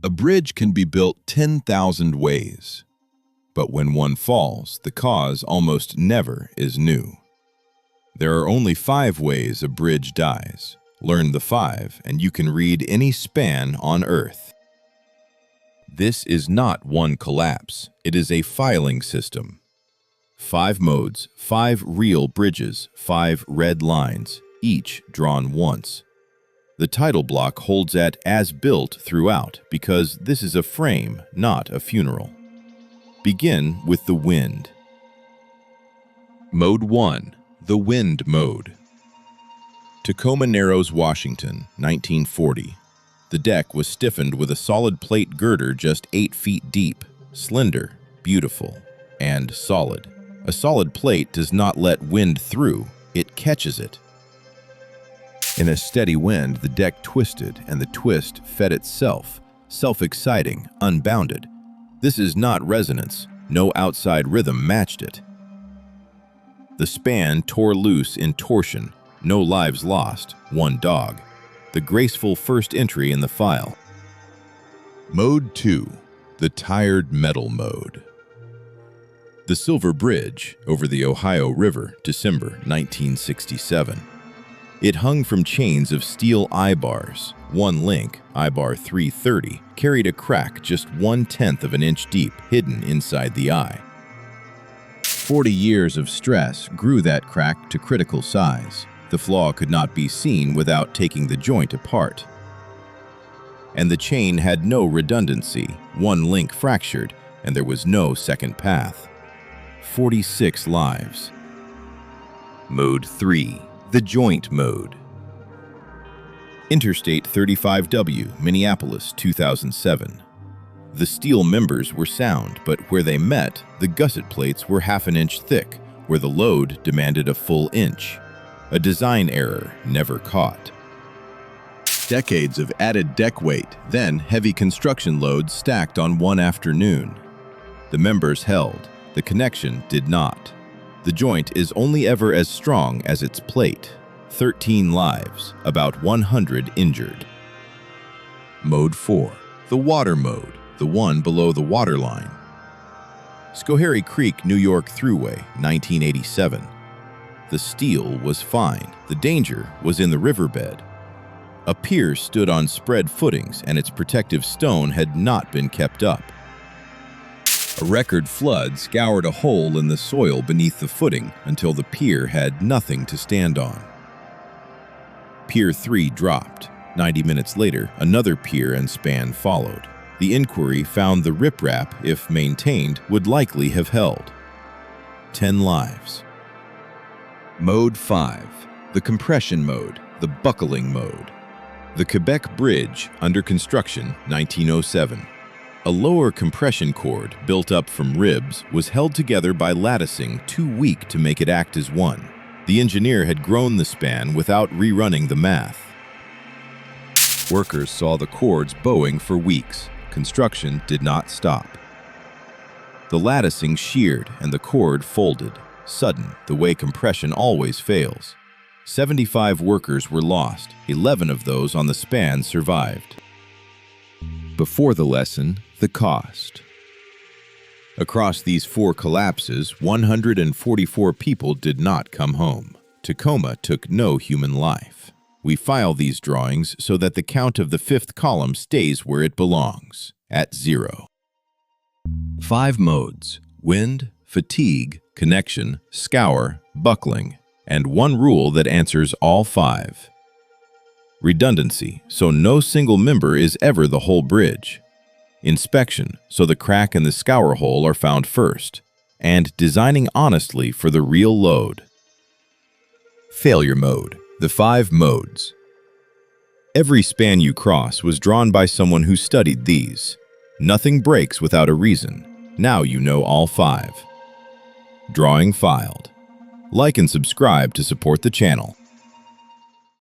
A bridge can be built 10,000 ways, but when one falls, the cause almost never is new. There are only 5 ways a bridge dies. Learn the 5, and you can read any span on Earth. This is not one collapse, it is a filing system. 5 modes, 5 real bridges, 5 red lines, each drawn once. The title block holds at as built throughout because this is a frame, not a funeral. Begin with the wind. Mode 1, the wind mode. Tacoma Narrows, Washington, 1940. The deck was stiffened with a solid plate girder just 8 feet deep, slender, beautiful, and solid. A solid plate does not let wind through, it catches it. In a steady wind, the deck twisted, and the twist fed itself, self-exciting, unbounded. This is not resonance. No outside rhythm matched it. The span tore loose in torsion. No lives lost, 1 dog. The graceful first entry in the file. Mode 2, the tired metal mode. The Silver Bridge over the Ohio River, December 1967. It hung from chains of steel eye-bars. One link, eye-bar 330, carried a crack just 1/10 of an inch deep, hidden inside the eye. 40 years of stress grew that crack to critical size. The flaw could not be seen without taking the joint apart. And the chain had no redundancy, one link fractured, and there was no second path. 46 lives. Mode 3. The joint mode. Interstate 35W Minneapolis, 2007. The steel members were sound, but where they met, the gusset plates were half an inch thick, where the load demanded a full inch. A design error never caught. Decades of added deck weight, then heavy construction loads stacked on one afternoon. The members held, the connection did not. The joint is only ever as strong as its plate. 13 lives, about 100 injured. Mode 4, the water mode, the one below the waterline. Schoharie Creek, New York Thruway, 1987. The steel was fine. The danger was in the riverbed. A pier stood on spread footings, and its protective stone had not been kept up. A record flood scoured a hole in the soil beneath the footing until the pier had nothing to stand on. Pier 3 dropped. 90 minutes later, another pier and span followed. The inquiry found the riprap, if maintained, would likely have held. 10 lives. Mode 5, the compression mode, the buckling mode. The Quebec Bridge, under construction, 1907. A lower compression cord, built up from ribs, was held together by latticing too weak to make it act as one. The engineer had grown the span without rerunning the math. Workers saw the cords bowing for weeks. Construction did not stop. The latticing sheared and the cord folded, sudden, the way compression always fails. 75 workers were lost. 11 of those on the span survived. Before the lesson, the cost. Across these 4 collapses, 144 people did not come home. Tacoma took no human life. We file these drawings so that the count of the 5th column stays where it belongs, at 0. 5 modes: wind, fatigue, connection, scour, buckling, and one rule that answers all 5. Redundancy, so no single member is ever the whole bridge. Inspection, so the crack and the scour hole are found first. And designing honestly for the real load. Failure mode, the 5 modes. Every span you cross was drawn by someone who studied these. Nothing breaks without a reason. Now you know all 5. Drawing filed. Like and subscribe to support the channel.